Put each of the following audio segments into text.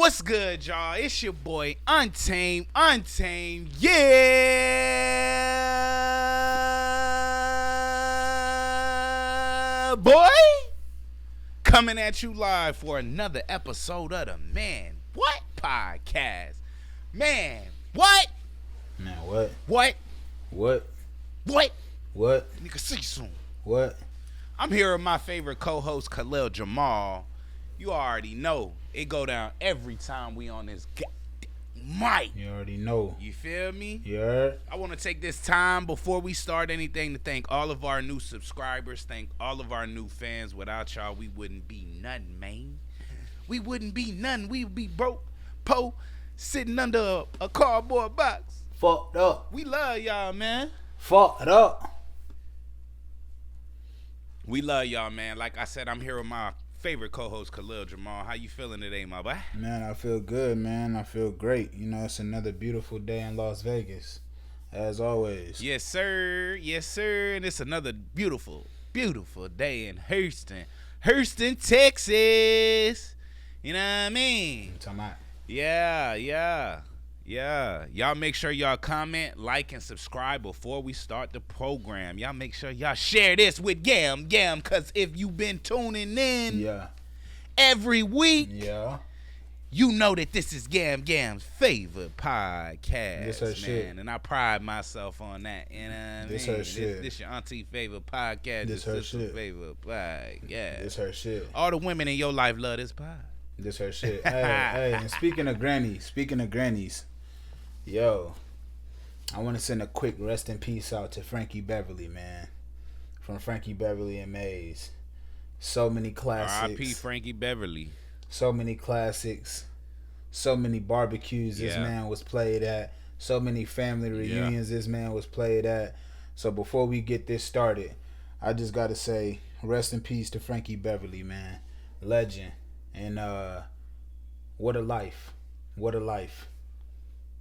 What's good, y'all? It's your boy Untamed, yeah, boy. Coming at you live for another episode of the Man What Podcast. Man, what? Man, what? What? What? What? What? Nigga, see you soon. What? I'm here with my favorite co-host, Khalil Jamal. You already know it go down every time we on this mic. You already know. You feel me? You heard? I want to take this time before we start anything to thank all of our new subscribers, thank all of our new fans. Without y'all, we wouldn't be nothing, man. We wouldn't be nothing. We would be broke, sitting under a cardboard box. Fucked up. We love y'all, man. Fucked up. We love y'all, man. Like I said, I'm here with my favorite co-host, Khalil Jamal. How you feeling today, my boy? Man, I feel good, man. I feel great. You know, it's another beautiful day in Las Vegas, as always. Yes, sir. Yes, sir. And it's another beautiful, beautiful day in Houston, Texas. You know what I mean? Yeah. Y'all make sure y'all comment, like, and subscribe before we start the program. Y'all make sure y'all share this with Gam, because if you've been tuning in every week, you know that this is Gam's favorite podcast, This her man. shit. And I pride myself on that. You know what I This mean? her shit. This your auntie favorite podcast. This This her sister shit. favorite podcast. This her shit. All the women in your life love this pod. This her shit. Hey, and speaking of grannies, yo, I want to send a quick rest in peace out to Frankie Beverly, man. From Frankie Beverly and Maze. So many classics. R.I.P. Frankie Beverly. So many classics. So many barbecues this man was played at. So many family reunions this man was played at. So before we get this started, I just got to say, rest in peace to Frankie Beverly, man. Legend. And what a life. What a life.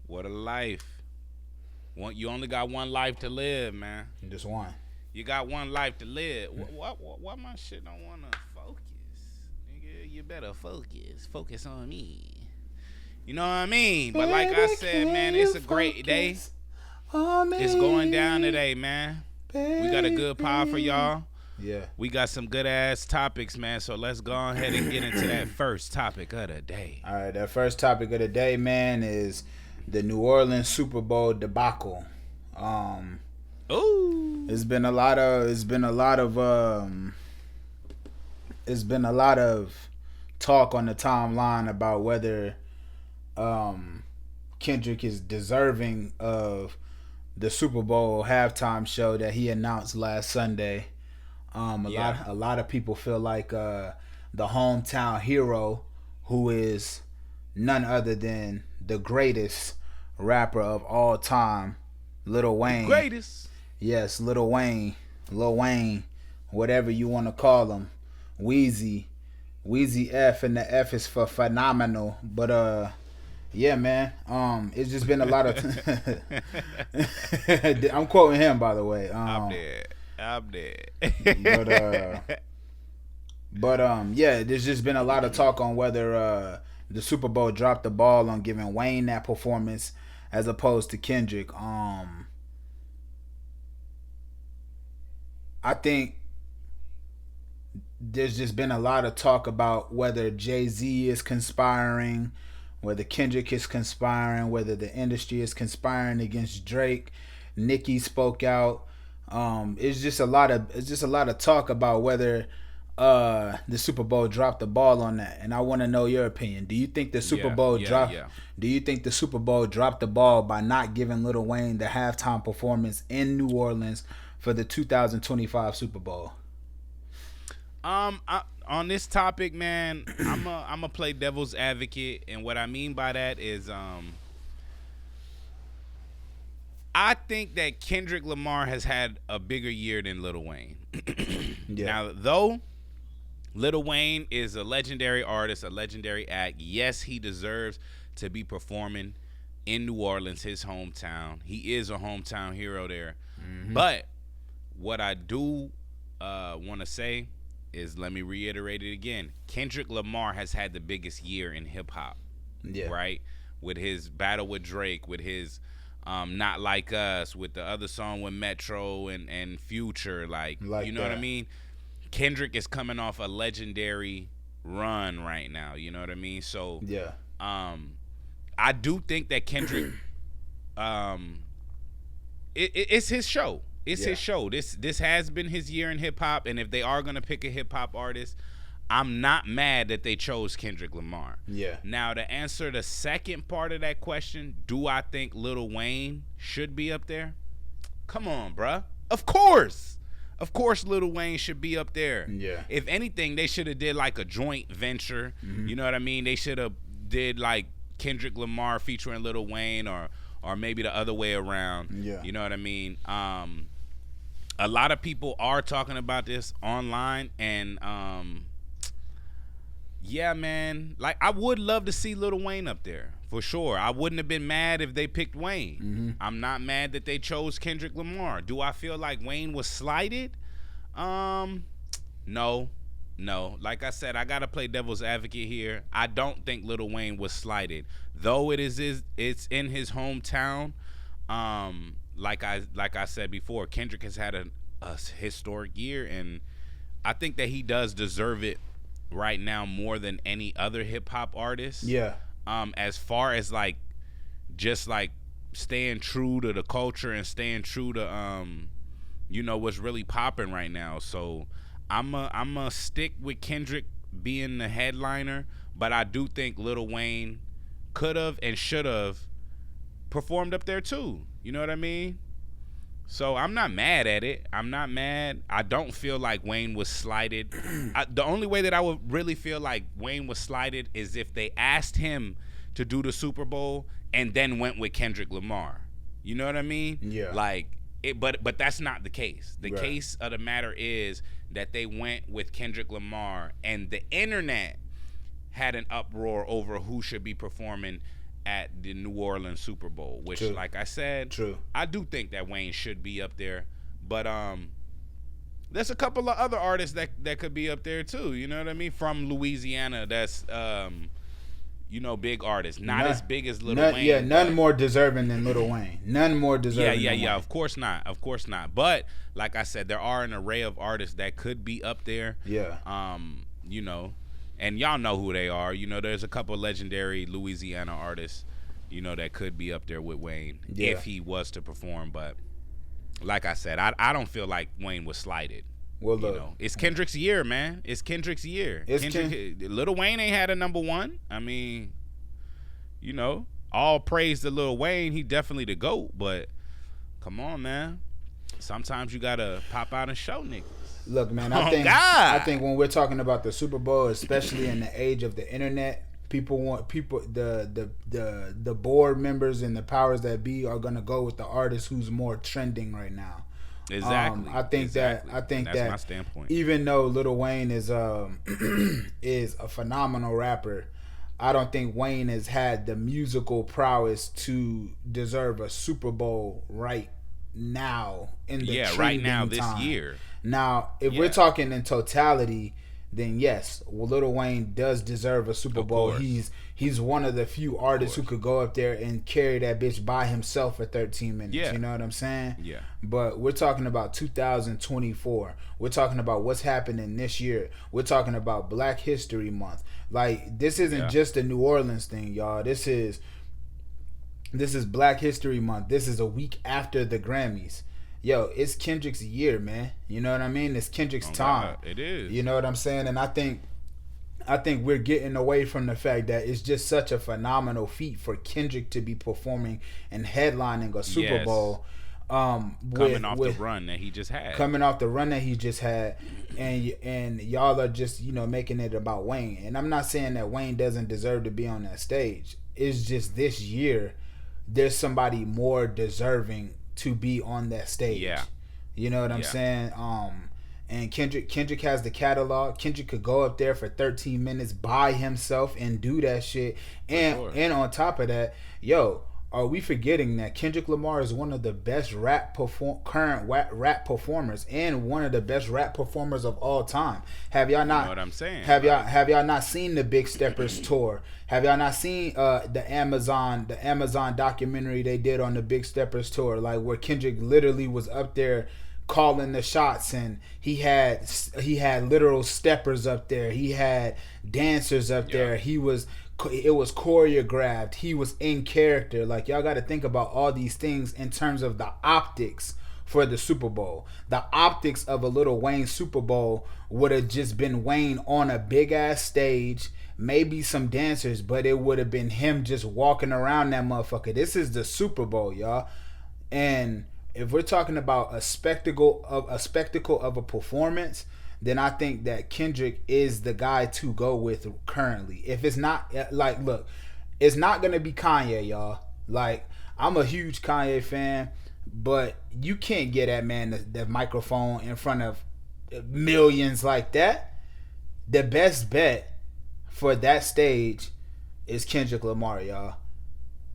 What a life. You only got one life to live, man. Just one. You got one life to live. Why my shit don't want to focus? Nigga, you better focus. Focus on me. You know what I mean? But like I said, man, it's a great day. It's going down today, man. We got a good pod for y'all. Yeah. We got some good ass topics, man. So let's go ahead and get into that first topic of the day. All right, that first topic of the day, man, is the New Orleans Super Bowl debacle. Ooh. It's been a lot of talk on the timeline about whether Kendrick is deserving of the Super Bowl halftime show that he announced last Sunday. A lot of people feel like the hometown hero, who is none other than the greatest rapper of all time, Lil Wayne. Greatest. Yes, Lil Wayne, whatever you want to call him. Wheezy F, and the F is for phenomenal. But yeah, man. It's just been a lot of. I'm quoting him, by the way. I'm dead. But yeah, there's just been a lot of talk on whether the Super Bowl dropped the ball on giving Wayne that performance as opposed to Kendrick. I think there's just been a lot of talk about whether Jay-Z is conspiring, whether Kendrick is conspiring, whether the industry is conspiring against Drake. Nicki spoke out. It's just a lot of talk about whether the Super Bowl dropped the ball on that, and I want to know your opinion. Do you think the Super Bowl dropped? Do you think the Super Bowl dropped the ball by not giving Lil Wayne the halftime performance in New Orleans for the 2025 Super Bowl? On this topic, man, I'm a play devil's advocate, and what I mean by that is I think that Kendrick Lamar has had a bigger year than Lil Wayne. Now, though Lil Wayne is a legendary artist, a legendary act, yes, he deserves to be performing in New Orleans, his hometown. He is a hometown hero there. Mm-hmm. But what I do want to say is, let me reiterate it again. Kendrick Lamar has had the biggest year in hip-hop. Yeah. Right? With his battle with Drake, with his Not Like Us, with the other song with Metro and Future, like you know what I mean? Kendrick is coming off a legendary run right now, you know what I mean? So yeah. I do think that Kendrick it's his show. It's his show. This has been his year in hip hop, and if they are gonna pick a hip hop artist, I'm not mad that they chose Kendrick Lamar. Yeah. Now, to answer the second part of that question, do I think Lil Wayne should be up there? Come on, bruh. Of course. Of course Lil Wayne should be up there. Yeah. If anything, they should have did like a joint venture. Mm-hmm. You know what I mean? They should have did like Kendrick Lamar featuring Lil Wayne or maybe the other way around. Yeah. You know what I mean? A lot of people are talking about this online, and yeah, man. Like, I would love to see Lil Wayne up there, for sure. I wouldn't have been mad if they picked Wayne. Mm-hmm. I'm not mad that they chose Kendrick Lamar. Do I feel like Wayne was slighted? No. Like I said, I gotta play devil's advocate here. I don't think Lil Wayne was slighted, though it's in his hometown. Like I said before, Kendrick has had a historic year, and I think that he does deserve it right now more than any other hip hop artist. Yeah. As far as like just like staying true to the culture and staying true to you know what's really popping right now. So I'm a stick with Kendrick being the headliner, but I do think Lil Wayne could have and should have performed up there too. You know what I mean? So I'm not mad at it. I'm not mad. I don't feel like Wayne was slighted. The only way that I would really feel like Wayne was slighted is if they asked him to do the Super Bowl and then went with Kendrick Lamar. You know what I mean? Yeah. Like it, but that's not the case. The Right. case of the matter is that they went with Kendrick Lamar, and the internet had an uproar over who should be performing at the New Orleans Super Bowl, which, True. like I said, True. I do think that Wayne should be up there, but there's a couple of other artists that could be up there too. You know what I mean? From Louisiana, that's you know, big artists, not as big as Lil Wayne. Yeah, none more deserving than Lil Wayne. None more deserving. Yeah. than Wayne. Of course not. But like I said, there are an array of artists that could be up there. Yeah. You know. And y'all know who they are. You know, there's a couple legendary Louisiana artists, you know, that could be up there with Wayne if he was to perform. But like I said, I don't feel like Wayne was slighted. Well, look, you know, it's Kendrick's year, man. It's Kendrick's year. Lil Wayne ain't had a number one. I mean, you know, all praise to Lil Wayne. He definitely the GOAT. But come on, man. Sometimes you gotta pop out and show niggas. Look, man, I think when we're talking about the Super Bowl, especially in the age of the internet, the board members and the powers that be are gonna go with the artist who's more trending right now. Exactly. I think that's my standpoint. Even though Lil Wayne is is a phenomenal rapper, I don't think Wayne has had the musical prowess to deserve a Super Bowl right now in the right now this time. year. Now, if we're talking in totality, then yes, Lil Wayne does deserve a Super Bowl. He's one of the few artists who could go up there and carry that bitch by himself for 13 minutes. Yeah. You know what I'm saying? Yeah. But we're talking about 2024. We're talking about what's happening this year. We're talking about Black History Month. Like, this isn't just a New Orleans thing, y'all. This is Black History Month. This is a week after the Grammys. Yo, it's Kendrick's year, man. You know what I mean? It's Kendrick's time. God, it is. You know what I'm saying? And I think we're getting away from the fact that it's just such a phenomenal feat for Kendrick to be performing and headlining a Super Bowl. Coming off the run that he just had. And y'all are just, you know, making it about Wayne. And I'm not saying that Wayne doesn't deserve to be on that stage. It's just this year there's somebody more deserving to be on that stage. Yeah. You know what I'm saying? And Kendrick has the catalog. Kendrick could go up there for 13 minutes by himself and do that shit. And on top of that, yo, are we forgetting that Kendrick Lamar is one of the best current rap performers and one of the best rap performers of all time? Have y'all not? You know what I'm saying? Have y'all not seen the Big Steppers tour? Have y'all not seen the Amazon documentary they did on the Big Steppers tour, like where Kendrick literally was up there calling the shots, and he had literal steppers up there, he had dancers up there, it was choreographed, he was in character. Like, y'all got to think about all these things in terms of the optics for the Super Bowl. The optics of a Lil Wayne Super Bowl would have just been Wayne on a big ass stage, maybe some dancers, but it would have been him just walking around that motherfucker. This is the Super Bowl, y'all. And if we're talking about a spectacle of a performance, then I think that Kendrick is the guy to go with currently. If it's not, like, look, it's not gonna be Kanye, y'all. Like, I'm a huge Kanye fan, but you can't get that man the microphone in front of millions like that. The best bet for that stage is Kendrick Lamar, y'all.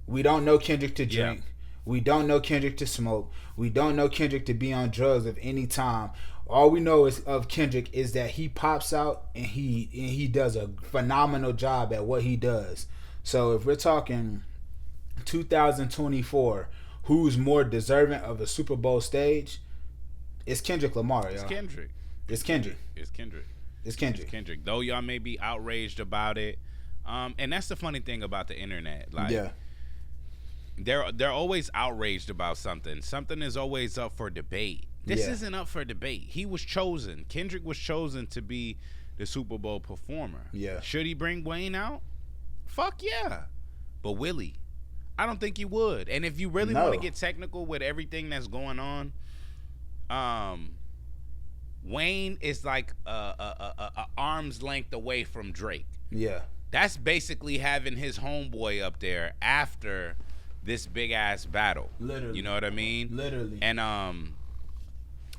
We don't know Kendrick to drink. Yeah. We don't know Kendrick to smoke. We don't know Kendrick to be on drugs of any time. All we know of Kendrick is that he pops out and he does a phenomenal job at what he does. So if we're talking 2024, who's more deserving of a Super Bowl stage? It's Kendrick Lamar, y'all. It's Kendrick. It's Kendrick. It's Kendrick. It's Kendrick. It's Kendrick. Though y'all may be outraged about it, and that's the funny thing about the internet. Like, yeah. They're always outraged about something. Something is always up for debate. This isn't up for debate. He was chosen. Kendrick was chosen to be the Super Bowl performer. Yeah. Should he bring Wayne out? Fuck yeah. But will he? I don't think he would. And if you really want to get technical with everything that's going on, Wayne is like a arm's length away from Drake. Yeah. That's basically having his homeboy up there after this big ass battle. Literally. You know what I mean? Literally.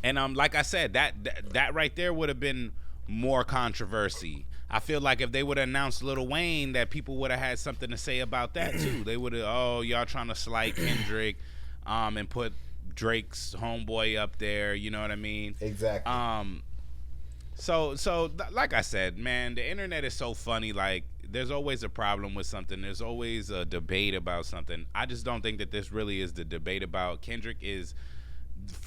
And like I said, that right there would have been more controversy. I feel like if they would have announced Lil Wayne, that people would have had something to say about that too. They would have, y'all trying to slight Kendrick, and put Drake's homeboy up there. You know what I mean? Exactly. So like I said, man, the internet is so funny. Like, there's always a problem with something. There's always a debate about something. I just don't think that this really is the debate about. Kendrick is,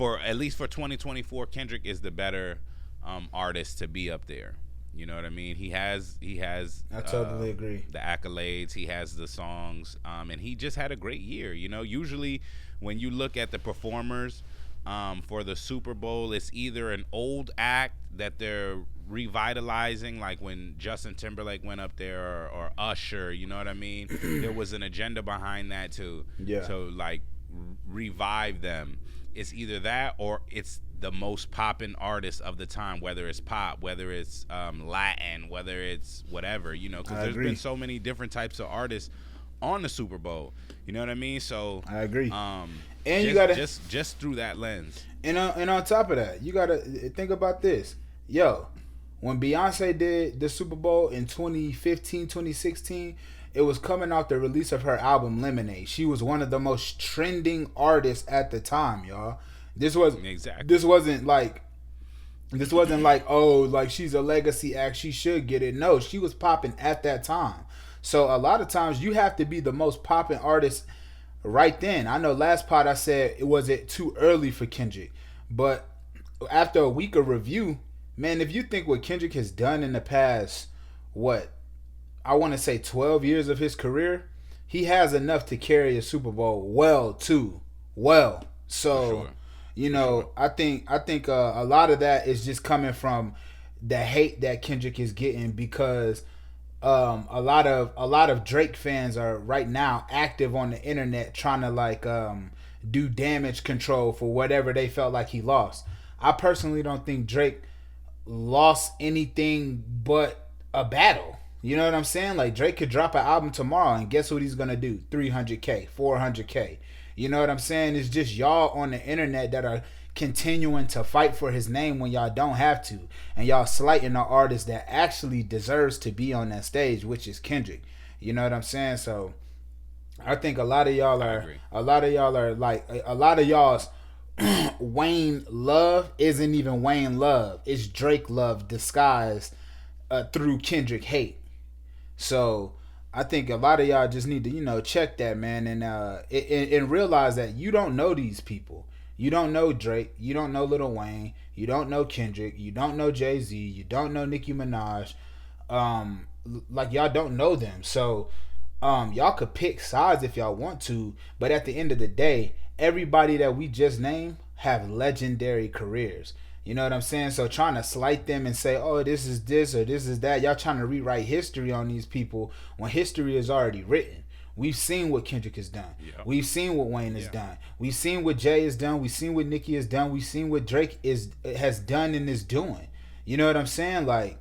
at least for 2024, Kendrick is the better artist to be up there. You know what I mean? He has. I totally agree. The accolades, he has the songs, and he just had a great year. You know, usually when you look at the performers for the Super Bowl, it's either an old act that they're revitalizing, like when Justin Timberlake went up there, or Usher. You know what I mean? There was an agenda behind that to like revive them. It's either that or it's the most poppin' artist of the time, whether it's pop, whether it's Latin, whether it's whatever, you know, because there's been so many different types of artists on the Super Bowl. You know what I mean? So I agree. And you gotta just through that lens. And on top of that, you gotta think about this. Yo, when Beyonce did the Super Bowl in 2015, 2016, it was coming off the release of her album Lemonade. She was one of the most trending artists at the time, y'all. This wasn't like she's a legacy act, she should get it. No, she was popping at that time. So a lot of times you have to be the most popping artist right then. I know last pod I said it too early for Kendrick, but after a week of review, man, if you think what Kendrick has done in the past, I want to say 12 years of his career, he has enough to carry a Super Bowl well. So, sure. You know, I think a lot of that is just coming from the hate that Kendrick is getting, because a lot of Drake fans are right now active on the internet trying to do damage control for whatever they felt like he lost. I personally don't think Drake lost anything but a battle. You know what I'm saying? Like, Drake could drop an album tomorrow and guess what he's gonna do? 300K, 400K. You know what I'm saying? It's just y'all on the internet that are continuing to fight for his name when y'all don't have to, and y'all slighting the artist that actually deserves to be on that stage, which is Kendrick. You know what I'm saying? So I think a lot of y'all are like a lot of y'all's Wayne love isn't even Wayne love. It's Drake love disguised through Kendrick hate. So I think a lot of y'all just need to, check that, man, and realize that you don't know these people. You don't know Drake. You don't know Lil Wayne. You don't know Kendrick. You don't know Jay-Z. You don't know Nicki Minaj. Like y'all don't know them. So y'all could pick sides if y'all want to, but at the end of the day, everybody that we just named have legendary careers. You know what I'm saying? So trying to slight them and say, oh, this is this or this is that, y'all trying to rewrite history on these people when history is already written. We've seen what Kendrick has done. Yeah. We've seen what Wayne has done. We've seen what Jay has done. We've seen what Nicki has done. We've seen what Drake has done and is doing. You know what I'm saying? Like,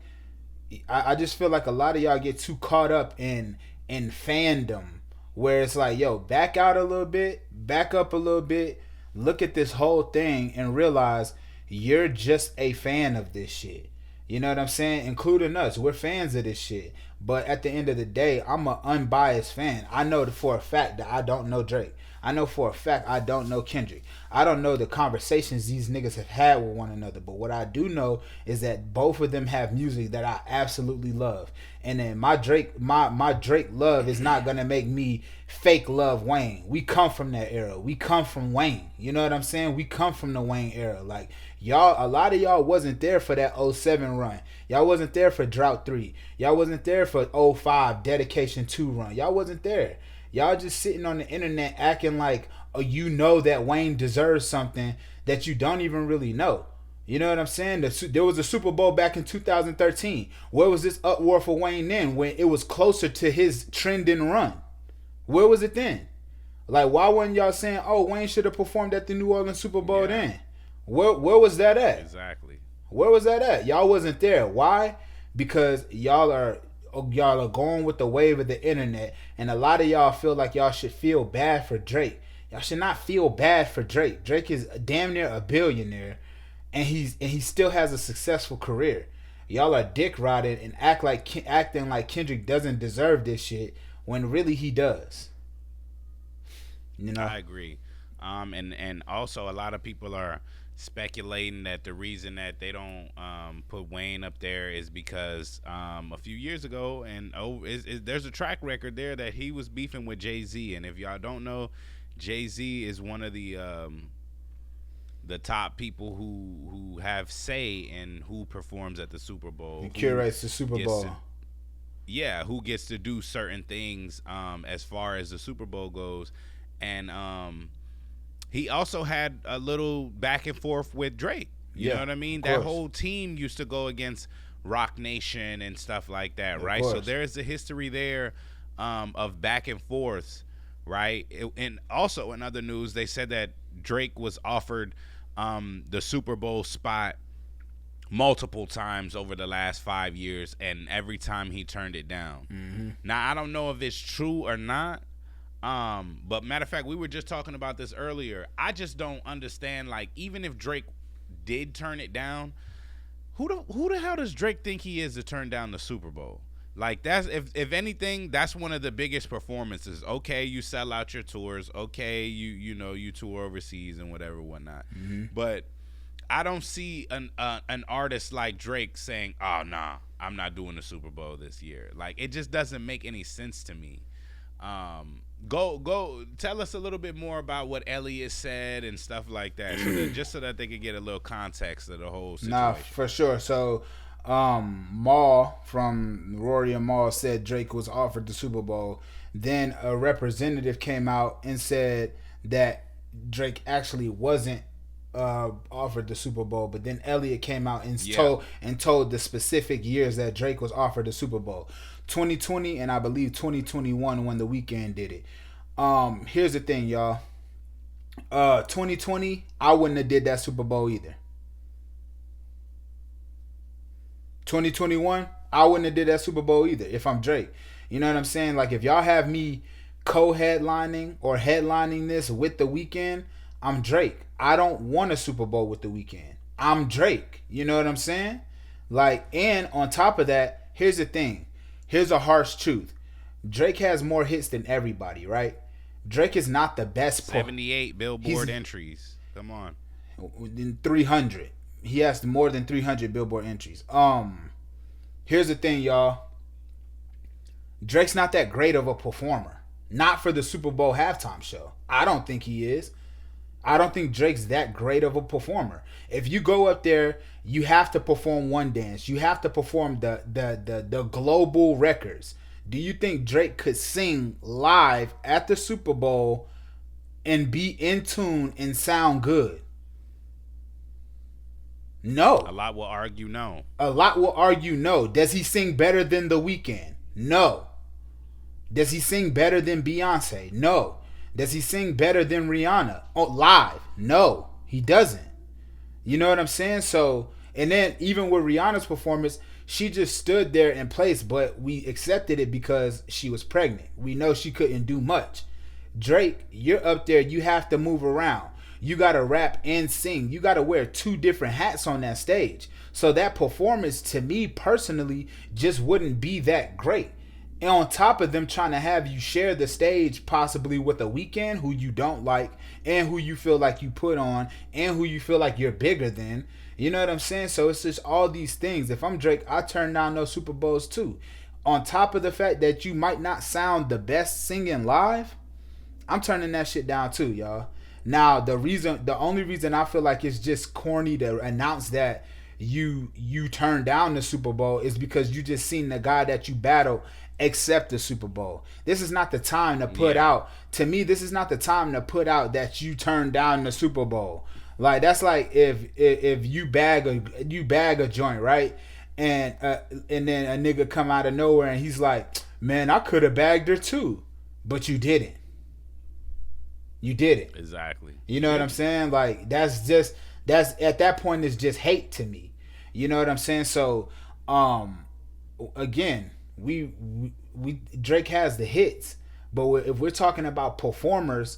I just feel like a lot of y'all get too caught up in fandom, where it's like, yo, back out a little bit, back up a little bit, look at this whole thing and realize you're just a fan of this shit. You know what I'm saying? Including us. We're fans of this shit. But at the end of the day, I'm an unbiased fan. I know for a fact that I don't know Drake. I know for a fact I don't know Kendrick. I don't know the conversations these niggas have had with one another. But what I do know is that both of them have music that I absolutely love. And then my Drake love is not gonna make me fake love Wayne. We come from that era. We come from Wayne. You know what I'm saying? We come from the Wayne era. Like, y'all, a lot of y'all wasn't there for that 07 run. Y'all wasn't there for Drought 3. Y'all wasn't there for 05 Dedication 2 run. Y'all wasn't there. Y'all just sitting on the internet acting like, oh, you know that Wayne deserves something that you don't even really know. You know what I'm saying? There was a Super Bowl back in 2013. Where was this uproar for Wayne then when it was closer to his trending run? Where was it then? Like, why wasn't y'all saying, oh, Wayne should have performed at the New Orleans Super Bowl then? Where was that at? Exactly. Where was that at? Y'all wasn't there. Why? Because y'all are going with the wave of the internet, and a lot of y'all feel like y'all should feel bad for Drake. Y'all should not feel bad for Drake. Drake is damn near a billionaire, and he still has a successful career. Y'all are dick riding and acting like Kendrick doesn't deserve this shit when really he does. You know? I agree. And also a lot of people are speculating that the reason that they don't put Wayne up there is because a few years ago, and there's a track record there that he was beefing with Jay-Z, and if y'all don't know, Jay-Z is one of the top people who have say in who performs at the Super Bowl. He curates the Super Bowl. Who gets to do certain things as far as the Super Bowl goes, and he also had a little back and forth with Drake. You know what I mean? That whole team used to go against Rock Nation and stuff like that, right? So there's a history there of back and forths, right? And also in other news, they said that Drake was offered the Super Bowl spot multiple times over the last 5 years, and every time he turned it down. Mm-hmm. Now, I don't know if it's true or not. But matter of fact, we were just talking about this earlier. I just don't understand, like, even if Drake did turn it down, who the hell does Drake think he is to turn down the Super Bowl? Like, that's if anything, that's one of the biggest performances. Okay, you sell out your tours. Okay, you tour overseas and whatnot. Mm-hmm. But I don't see an artist like Drake saying, "Oh nah, I'm not doing the Super Bowl this year." Like, it just doesn't make any sense to me. Go tell us a little bit more about what Elliot said and stuff like that, so that they could get a little context of the whole situation. Nah, for sure. So Maul from Rory and Maul said Drake was offered the Super Bowl. Then a representative came out and said that Drake actually wasn't offered the Super Bowl, but then Elliot came out and told the specific years that Drake was offered the Super Bowl. 2020 and I believe 2021 when The Weeknd did it. Here's the thing, y'all. 2020, I wouldn't have did that Super Bowl either. 2021, I wouldn't have did that Super Bowl either if I'm Drake. You know what I'm saying? Like, if y'all have me co-headlining or headlining this with The Weeknd, I'm Drake. I don't want a Super Bowl with The Weeknd. I'm Drake. You know what I'm saying? Like, and on top of that, here's the thing. Here's a harsh truth. Drake has more hits than everybody, right? Drake is not the best. 78 Billboard entries. Come on. 300. He has more than 300 Billboard entries. Here's the thing, y'all. Drake's not that great of a performer. Not for the Super Bowl halftime show. I don't think he is. I don't think Drake's that great of a performer. If you go up there, you have to perform one dance. You have to perform the global records. Do you think Drake could sing live at the Super Bowl and be in tune and sound good? No. A lot will argue no. A lot will argue no. Does he sing better than The Weeknd? No. Does he sing better than Beyonce? No. Does he sing better than Rihanna? Oh, live? No, he doesn't. You know what I'm saying? So, and then even with Rihanna's performance, she just stood there in place, but we accepted it because she was pregnant. We know she couldn't do much. Drake, you're up there. You have to move around. You got to rap and sing. You got to wear 2 different hats on that stage. So that performance, to me personally, just wouldn't be that great. And on top of them trying to have you share the stage possibly with a Weeknd who you don't like and who you feel like you put on and who you feel like you're bigger than. You know what I'm saying? So it's just all these things. If I'm Drake, I turn down those Super Bowls too. On top of the fact that you might not sound the best singing live, I'm turning that shit down too, y'all. Now, the only reason I feel like it's just corny to announce that you turned down the Super Bowl is because you just seen the guy that you battled accept the Super Bowl. This is not the time to put out. To me, this is not the time to put out that you turned down the Super Bowl. Like that's like if you bag a joint, right? And then a nigga come out of nowhere and he's like, "Man, I could have bagged her too, but you didn't. You did it." Exactly. You know what I'm saying? Like that's at that point it's just hate to me. You know what I'm saying? So again, we Drake has the hits, but if we're talking about performers,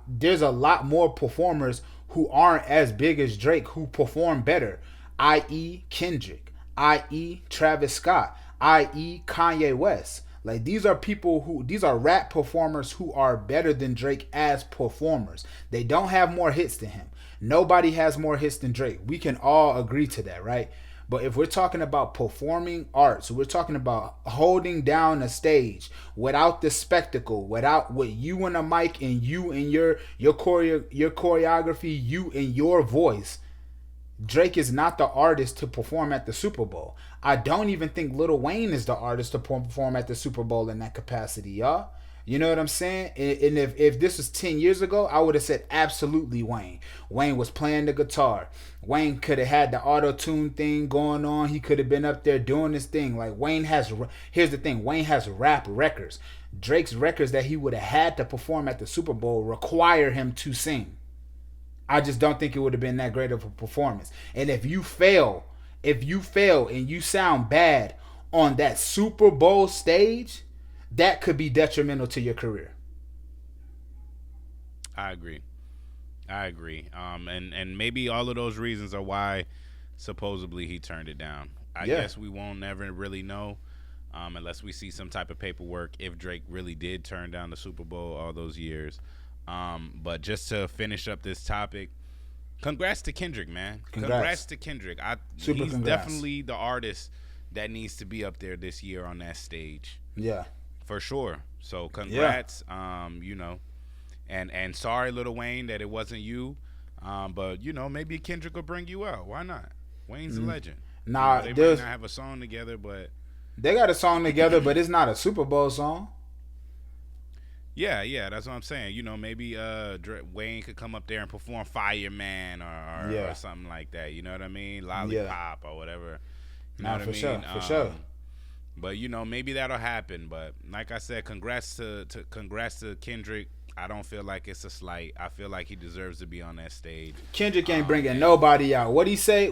there's a lot more performers who aren't as big as Drake who perform better, i.e. Kendrick, i.e. Travis Scott, i.e. Kanye West. Like these are rap performers who are better than Drake as performers. They don't have more hits than him. Nobody has more hits than Drake. We can all agree to that, right? But if we're talking about performing arts, we're talking about holding down a stage without the spectacle, without with you and a mic and you and your choreography, you and your voice. Drake is not the artist to perform at the Super Bowl. I don't even think Lil Wayne is the artist to perform at the Super Bowl in that capacity, y'all. You know what I'm saying? And if this was 10 years ago, I would have said absolutely Wayne. Wayne was playing the guitar. Wayne could have had the auto-tune thing going on. He could have been up there doing this thing. Like here's the thing, Wayne has rap records. Drake's records that he would have had to perform at the Super Bowl require him to sing. I just don't think it would have been that great of a performance. And if you fail and you sound bad on that Super Bowl stage, that could be detrimental to your career. I agree. And maybe all of those reasons are why supposedly he turned it down. I guess we won't never really know unless we see some type of paperwork if Drake really did turn down the Super Bowl all those years. But just to finish up this topic, congrats to Kendrick, man. Congrats to Kendrick. He's definitely the artist that needs to be up there this year on that stage. Yeah. For sure. So congrats. And sorry, Lil Wayne, that it wasn't you. But maybe Kendrick will bring you out. Why not? Wayne's a legend. Nah, they might not have a song together, but they got a song together, but it's not a Super Bowl song. Yeah, that's what I'm saying. Maybe Wayne could come up there and perform Fireman or something like that. You know what I mean? Lollipop or whatever. You know what I mean? For sure. But maybe that'll happen. But like I said, congrats to Kendrick. I don't feel like it's a slight. I feel like he deserves to be on that stage. Kendrick ain't bringing nobody out. What he say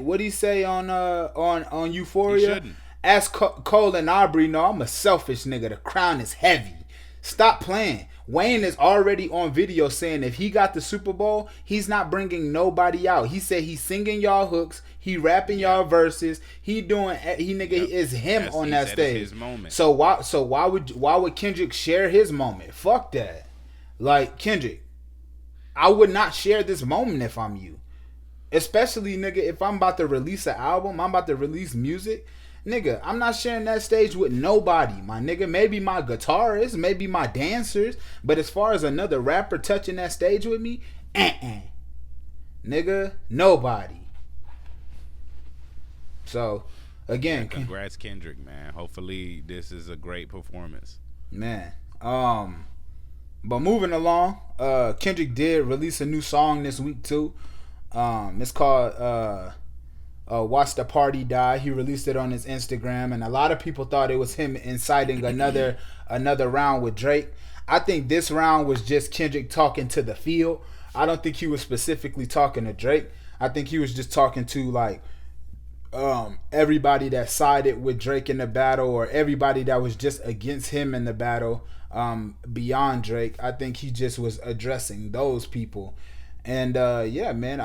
on Euphoria? He shouldn't. Ask Cole and Aubrey. No, I'm a selfish nigga. The crown is heavy. Stop playing. Wayne is already on video saying if he got the Super Bowl, he's not bringing nobody out. He said he's singing y'all hooks, he rapping y'all verses, is him on that stage. His moment. So why would Kendrick share his moment? Fuck that. Like, Kendrick, I would not share this moment if I'm you. Especially, nigga, if I'm about to release an album, I'm about to release music. Nigga, I'm not sharing that stage with nobody, my nigga. Maybe my guitarists, maybe my dancers. But as far as another rapper touching that stage with me, nigga, nobody. So, again, congrats, Kendrick, man. Hopefully, this is a great performance, man. But moving along, Kendrick did release a new song this week too. It's called "Watch the Party Die." He released it on his Instagram, and a lot of people thought it was him inciting another round with Drake. I think this round was just Kendrick talking to the field. I don't think he was specifically talking to Drake. I think he was just talking to like everybody that sided with Drake in the battle, or everybody that was just against him in the battle beyond Drake. I think he just was addressing those people. And yeah, man,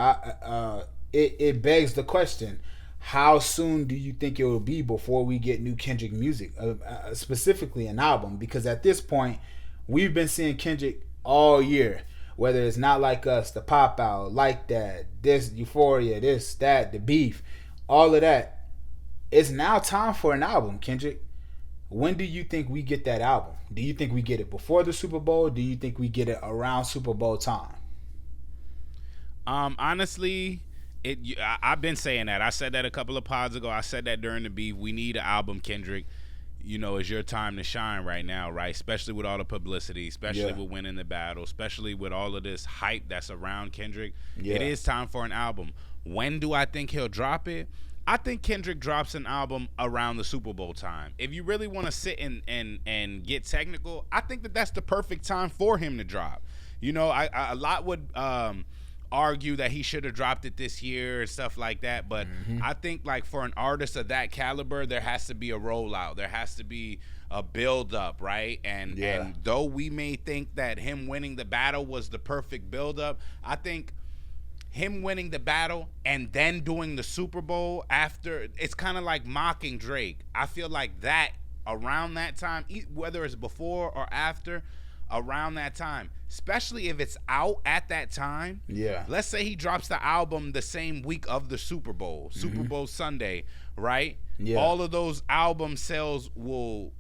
it begs the question: how soon do you think it will be before we get new Kendrick music, specifically an album? Because at this point, we've been seeing Kendrick all year. Whether it's Not Like Us, the Pop Out, Like That, this Euphoria, this, that, the Beef, all of that. It's now time for an album, Kendrick. When do you think we get that album? Do you think we get it before the Super Bowl? Do you think we get it around Super Bowl time? Honestly, I've been saying that. I said that a couple of pods ago. I said that during the Beef. We need an album, Kendrick. You know, it's your time to shine right now, right? Especially with all the publicity, especially with winning the battle, especially with all of this hype that's around Kendrick. Yeah. It is time for an album. When do I think he'll drop it? I think Kendrick drops an album around the Super Bowl time. If you really want to sit and get technical, I think that's the perfect time for him to drop. You know, a lot would argue that he should have dropped it this year and stuff like that, but I think like for an artist of that caliber, there has to be a rollout, there has to be a build up, right? And though we may think that him winning the battle was the perfect build up, I think him winning the battle and then doing the Super Bowl after, it's kind of like mocking Drake. I feel like that around that time, whether it's before or after, around that time, especially if it's out at that time. Yeah. Let's say he drops the album the same week of the Super Bowl, Super Bowl Sunday, right? Yeah. All of those album sales will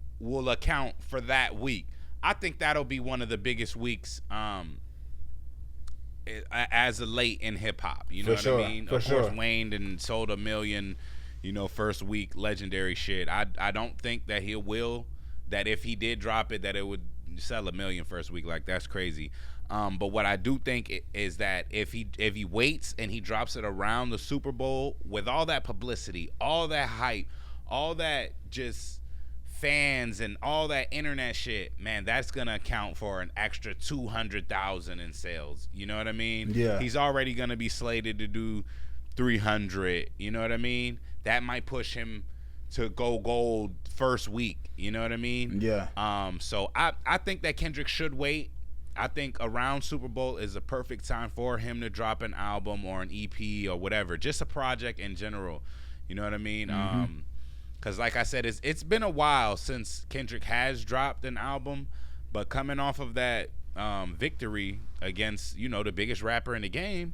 account for that week. I think that'll be one of the biggest weeks as of late in hip hop. You know what I mean? Of course, Wayne and sold 1 million, you know, first week, legendary shit. I don't think that he will. That if he did drop it, that it would sell 1 million first week. Like, that's crazy. But what I do think is that if he waits and he drops it around the Super Bowl with all that publicity, all that hype, all that just fans and all that internet shit, man, that's gonna account for an extra 200,000 in sales. You know what I mean? Yeah. He's already gonna be slated to do 300. You know what I mean? That might push him to go gold first week. You know what I mean? Yeah. So I think that Kendrick should wait. I think around Super Bowl is a perfect time for him to drop an album or an EP or whatever, just a project in general. You know what I mean? Because like I said, it's been a while since Kendrick has dropped an album, but coming off of that victory against, you know, the biggest rapper in the game,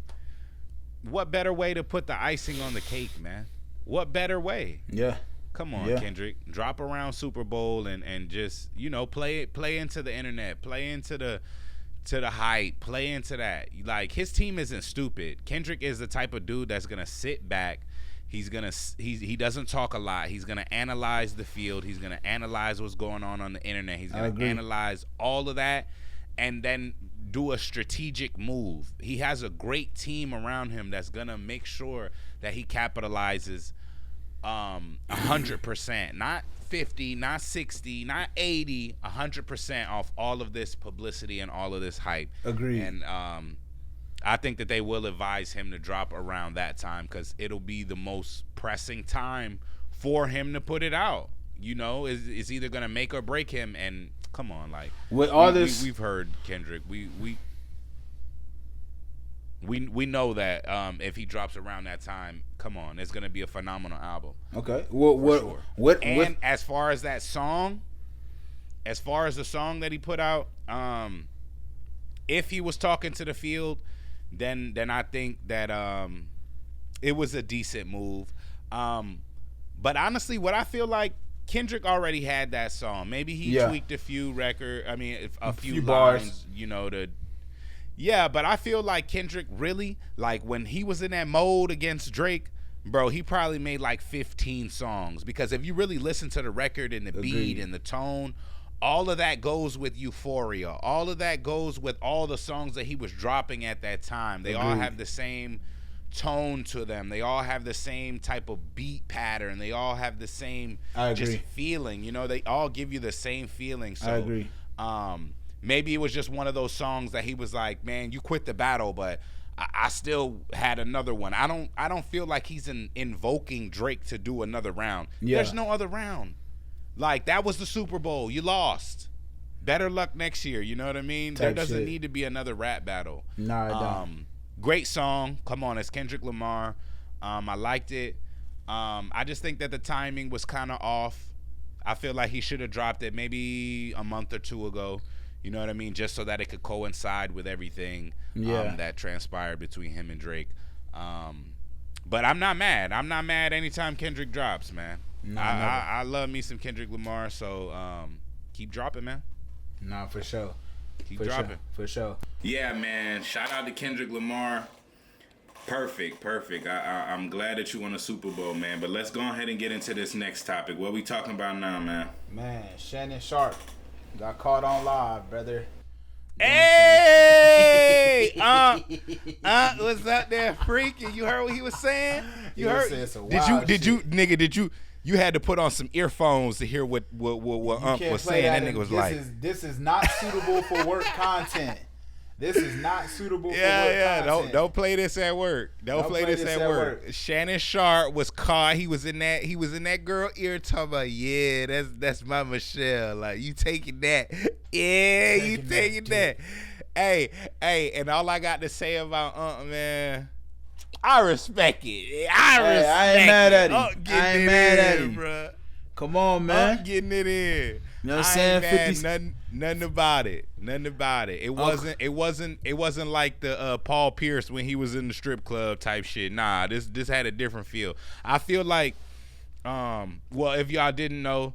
what better way to put the icing on the cake, man? What better way? Yeah. Come on, Kendrick. Drop around Super Bowl and just, you know, play into the internet, play into the hype, play into that. Like, his team isn't stupid. Kendrick is the type of dude that's gonna sit back. He doesn't talk a lot. He's gonna analyze the field. He's gonna analyze what's going on the internet. He's gonna analyze all of that and then do a strategic move. He has a great team around him that's gonna make sure that he capitalizes 100%, not 50, not 60, not 80, 100% off all of this publicity and all of this hype. Agreed. And I think that they will advise him to drop around that time because it'll be the most pressing time for him to put it out. You know, it's either gonna make or break him. And come on, like, with all this, we've heard Kendrick. We know that if he drops around that time, come on, it's gonna be a phenomenal album. Okay, as far as that song, as far as the song that he put out, if he was talking to the field, then I think that it was a decent move. But honestly, what I feel like, Kendrick already had that song. Maybe he tweaked a few a few bars, lines, you know, but I feel like Kendrick really, like when he was in that mode against Drake, bro, he probably made like 15 songs, because if you really listen to the record and the beat and the tone, all of that goes with Euphoria. All of that goes with all the songs that he was dropping at that time. They all have the same tone to them. They all have the same type of beat pattern. They all have the same just feeling. You know, they all give you the same feeling. So, I agree. Maybe it was just one of those songs that he was like, man, you quit the battle, but I still had another one. I don't feel like he's invoking Drake to do another round. Yeah. There's no other round. Like, that was the Super Bowl. You lost. Better luck next year. You know what I mean? There doesn't need to be another rap battle. No, I don't. Great song. Come on, it's Kendrick Lamar. I liked it. I just think that the timing was kind of off. I feel like he should have dropped it maybe a month or two ago. You know what I mean? Just so that it could coincide with everything that transpired between him and Drake. But I'm not mad. I'm not mad anytime Kendrick drops, man. No, I love me some Kendrick Lamar, so keep dropping, man. Nah, for sure. Keep dropping. For sure. Yeah, man. Shout out to Kendrick Lamar. Perfect. I'm glad that you won a Super Bowl, man. But let's go ahead and get into this next topic. What we talking about now, man? Man, Shannon Sharp got caught on live, brother. Hey, was out there freaking. You heard what he was saying? You heard? Did you? You had to put on some earphones to hear what was saying. That nigga was like, "This is not suitable for work content. This is not suitable for work content. Don't play this at work. Don't play this at work. Shannon Sharp was caught. He was in that girl ear talking about, yeah, that's my Michelle. Like, you taking that? Yeah, you taking that? Hey, and all I got to say about man, I respect it. I ain't mad at him. I ain't mad at him, bro. Come on, man. Getting it in. You know what I'm saying? 50... Nothing about it. It wasn't like the Paul Pierce when he was in the strip club type shit. Nah, this had a different feel. I feel like, well, if y'all didn't know,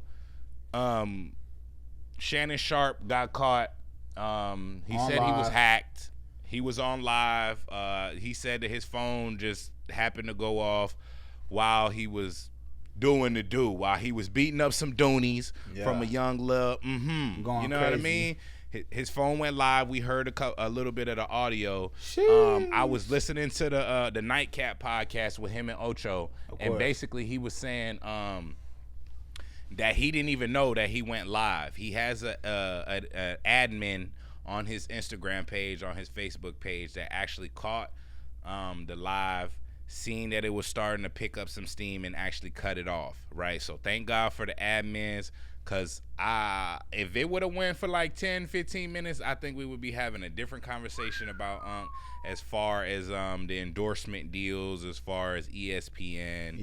Shannon Sharp got caught. He said he was hacked. He was on live. He said that his phone just happened to go off while he was doing the do, while he was beating up some doonies from a young love. You know crazy. What I mean? His phone went live. We heard a little bit of the audio. I was listening to the Nightcap podcast with him and Ocho, and basically he was saying that he didn't even know that he went live. He has a admin on his Instagram page, on his Facebook page, that actually caught the live, seeing that it was starting to pick up some steam, and actually cut it off, right? So thank God for the admins, because if it would have went for like 10, 15 minutes, I think we would be having a different conversation about as far as the endorsement deals, as far as ESPN,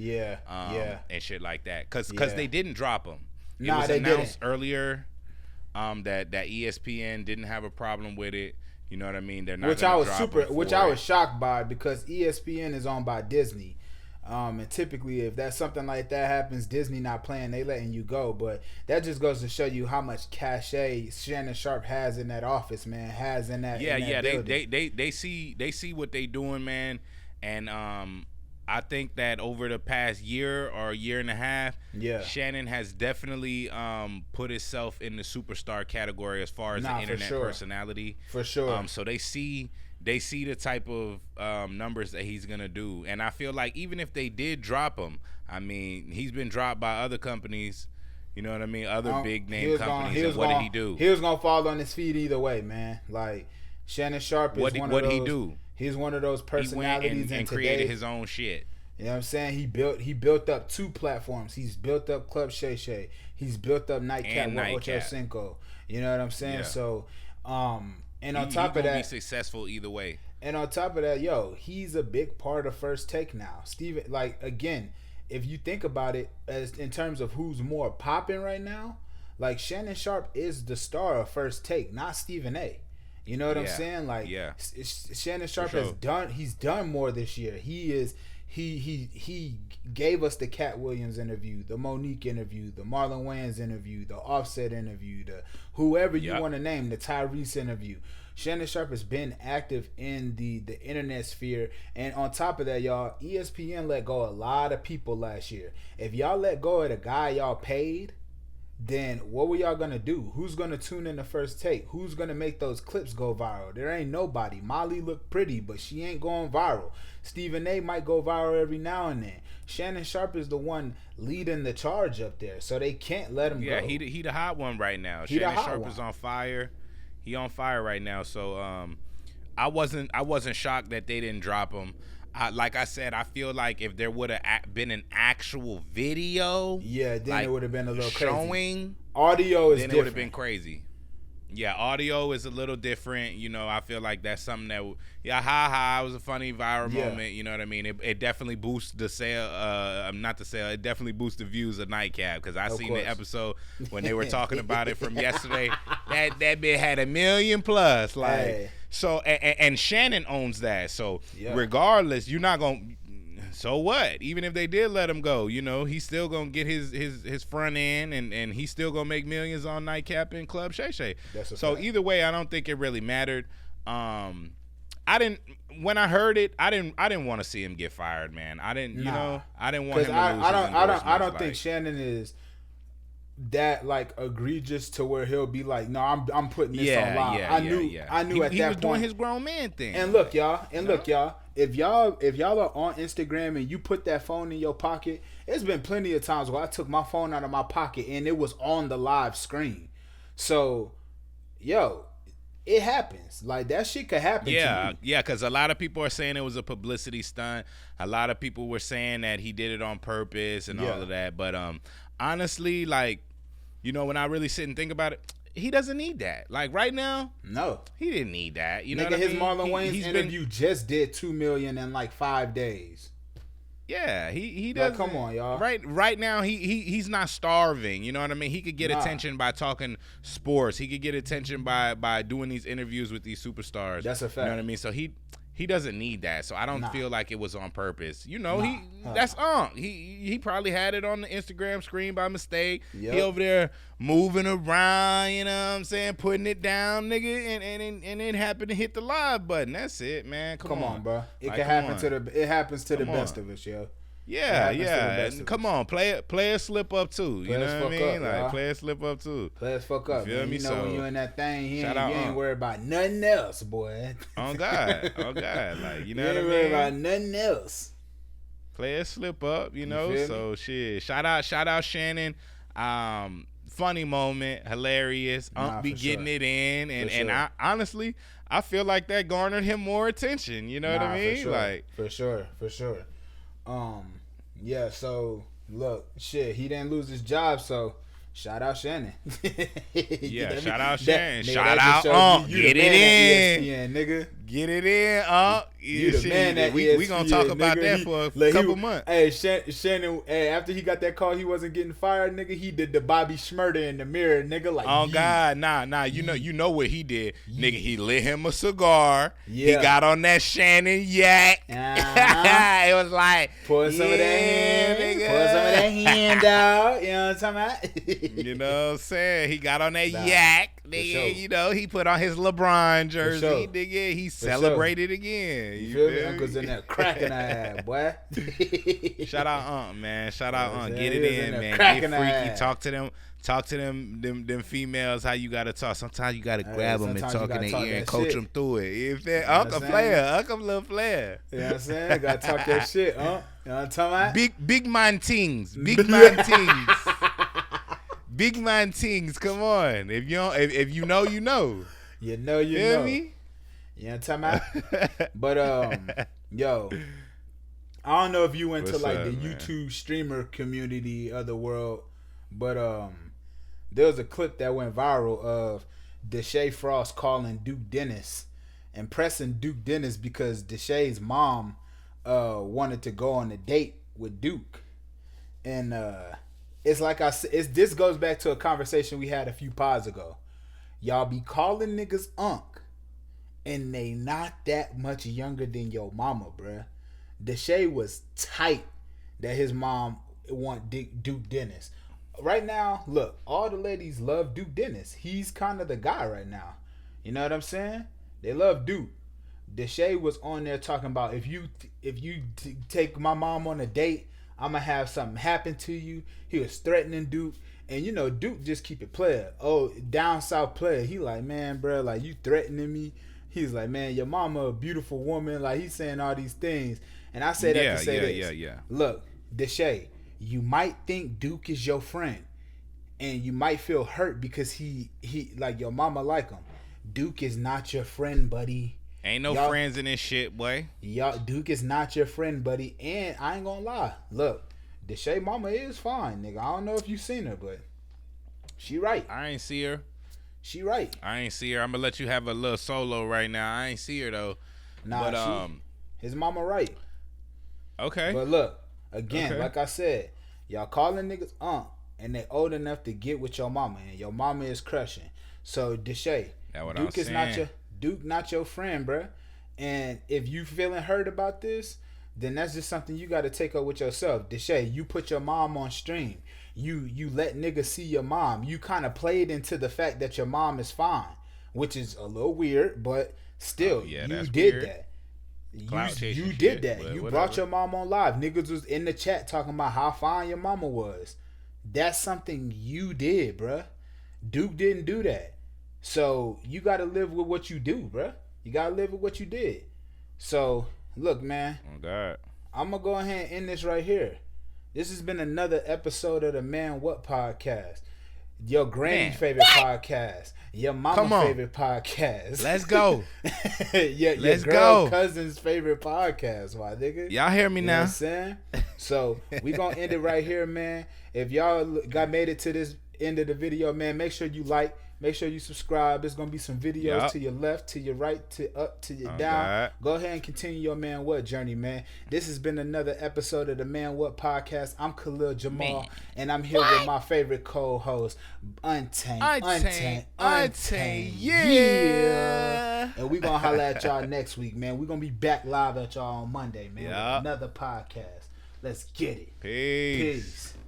and shit like that, because they didn't drop them. It was announced earlier that ESPN didn't have a problem with it. You know what I mean? They're not which I was shocked by, because ESPN is owned by Disney. And typically, if that something like that happens, Disney not playing, they letting you go. But that just goes to show you how much cachet Shannon Sharp has in that office, man. Has in that. They see what they doing, man. And I think that over the past year or year and a half, Shannon has definitely put himself in the superstar category as far as the internet personality. For sure. So they see the type of numbers that he's gonna do, and I feel like even if they did drop him, I mean, he's been dropped by other companies. You know what I mean? Other big name companies. And what did he do? He was gonna fall on his feet either way, man. Like, Shannon Sharp is what did he do? He's one of those personalities, he went and created his own shit. You know what I'm saying? He built up 2 platforms. He's built up Club Shay Shay. He's built up Nightcap with Ocho Cinco. You know what I'm saying? Yeah. So, and on top of that, be successful either way. And on top of that, he's a big part of First Take now. Steven, like, again, if you think about it as in terms of who's more popping right now, like, Shannon Sharp is the star of First Take, not Stephen A. You know what I'm saying? Like, Shannon Sharp has done. He's done more this year. He gave us the Cat Williams interview, the Monique interview, the Marlon Wayans interview, the Offset interview, the whoever you want to name, the Tyrese interview. Shannon Sharp has been active in the internet sphere, and on top of that, y'all, ESPN let go a lot of people last year. If y'all let go of the guy y'all paid, then what were y'all gonna do? Who's gonna tune in the first take? Who's gonna make those clips go viral? There ain't nobody. Molly looked pretty, but she ain't going viral. Stephen A might go viral every now and then. Shannon Sharp is the one leading the charge up there, so they can't let him go. Yeah, he the hot one right now. Shannon Sharp is on fire. He on fire right now. So I wasn't shocked that they didn't drop him. Like I said, I feel like if there would have been an actual video, then it would have been a little showing crazy. Audio is then different. It would have been crazy. Yeah, audio is a little different. You know, I feel like that's something that, it was a funny viral moment. You know what I mean? It definitely boosts the sale. Not the sale. It definitely boosts the views of Nightcap, because I seen the episode when they were talking about it from yesterday. That bit had 1 million plus. Like. Hey. So and Shannon owns that. So regardless, you're not gonna. So what? Even if they did let him go, you know, he's still gonna get his front end, and he's still gonna make millions on Nightcap and Club Shay Shay. So either way, I don't think it really mattered. When I heard it, I didn't want to see him get fired, man. I didn't want him to lose his endorsements. I don't think Shannon is that like egregious to where he'll be like, no, I'm putting this on live. I knew at that point he was doing his grown man thing. And look, y'all, if y'all are on Instagram and you put that phone in your pocket, it's been plenty of times where I took my phone out of my pocket and it was on the live screen. So, it happens. Like, that shit could happen to you. Yeah, because a lot of people are saying it was a publicity stunt. A lot of people were saying that he did it on purpose and all of that. But honestly, like, you know, when I really sit and think about it, he doesn't need that. Like, right now, no, he didn't need that. You know what I mean? mean? Marlon Wayne's interview just did 2 million in like 5 days. Yeah, he does. Like, come on, y'all. Right now, he's not starving. You know what I mean? He could get attention by talking sports. He could get attention by doing these interviews with these superstars. That's a fact. You know what I mean? So he doesn't need that. So I don't feel like it was on purpose. You know, that's he probably had it on the Instagram screen by mistake. Yep. He over there moving around, you know what I'm saying, putting it down, nigga, and it happened to hit the live button. That's it, man. Come on, bro. It happens to the best of us, yo. Yeah. And come on, play a slip up too. You know what I mean? Like, play a slip up too. Players fuck up. You feel me? You know, when you in that thing, you ain't worried about nothing else, boy. On God. Like, you know what I mean? You ain't worried about nothing else. Players slip up, you know. So shit. Shout out Shannon. Funny moment, hilarious. Be getting it in, and I honestly, I feel like that garnered him more attention. You know what I mean? For sure. Yeah, so look, shit, he didn't lose his job, so shout out Shannon. Shout out Shannon. Shout out get it in. ESPN, nigga. Get it in, You the man at ESPN, we gonna talk about that for a couple months. Hey, Shannon, after he got that call, he wasn't getting fired, nigga. He did the Bobby Shmurda in the mirror, nigga. Like, God, nah. You know what he did, nigga. He lit him a cigar. He got on that Shannon yak. It was like, pour some of that hand, nigga. Pour some of that hand out. You know what I'm talking about? You know what I'm saying? He got on that yak, nigga. Sure. You know, he put on his LeBron jersey, nigga. He celebrated again. You feel me? Uncle's in there cracking that, boy. Shout out man. Shout out Get it in, man. Get freaky. Talk to them females how you gotta talk. Sometimes you gotta grab them and talk in their ear and coach them through it. You feel me? Uncle little player. You know what I'm saying? Gotta talk that shit, huh? You know what I'm talking about? Big man things. Big man things. Big man things. Come on. If you know, you know. You know. Feel me? You know what I'm talking about? But, yo, I don't know if you went to, like, the YouTube streamer community of the world, but there was a clip that went viral of Deshae Frost calling Duke Dennis and pressing Duke Dennis because Deshae's mom wanted to go on a date with Duke. And it's like I said, this goes back to a conversation we had a few pods ago. Y'all be calling niggas unk and they not that much younger than your mama, bruh. Deshae was tight that his mom want Duke Dennis. Right now, look, all the ladies love Duke Dennis. He's kind of the guy right now. You know what I'm saying? They love Duke. Deshae was on there talking about if you take my mom on a date, I'm gonna have something happen to you. He was threatening Duke, and you know Duke just keep it player. Oh, down south player. He like, man, bro, like you threatening me. He's like, man, your mama a beautiful woman. Like he's saying all these things, and I say that to say this. Look, Deshae, you might think Duke is your friend, and you might feel hurt because he like your mama like him. Duke is not your friend, buddy. Ain't no friends in this shit, boy. Y'all, Duke is not your friend, buddy. And I ain't gonna lie. Look, Deshae mama is fine, nigga. I don't know if you seen her, but she right. I ain't see her. She right. I ain't see her. I'm gonna let you have a little solo right now. I ain't see her though. Nah, but, his mama right. Okay. But look, again, like I said, y'all calling niggas and they old enough to get with your mama, and your mama is crushing. So Deshae, Duke is not your friend, bruh. And if you feeling hurt about this, then that's just something you got to take up with yourself. Deshae, you put your mom on stream. You let niggas see your mom. You kind of played into the fact that your mom is fine, which is a little weird, but still, you did weird. That. You did that. You whatever. Brought your mom on live. Niggas was in the chat talking about how fine your mama was. That's something you did, bruh. Duke didn't do that. So you got to live with what you do, bruh. You got to live with what you did. So, look, man. Oh, God. I'm going to go ahead and end this right here. This has been another episode of the Man What Podcast. Your granny's favorite podcast. Your mama's favorite podcast. Let's go. Your girl cousin's favorite podcast, my nigga. Y'all hear me now? You know what I'm saying? So, we going to end it right here, man. If y'all made it to this end of the video, man, make sure you like. Make sure you subscribe. There's going to be some videos to your left, to your right, to up, to your down. God. Go ahead and continue your Man What journey, man. This has been another episode of the Man What Podcast. I'm Khalil Jamal, and I'm here with my favorite co-host, Untamed, yeah. And we're going to holler at y'all next week, man. We're going to be back live at y'all on Monday, man, with another podcast. Let's get it. Peace.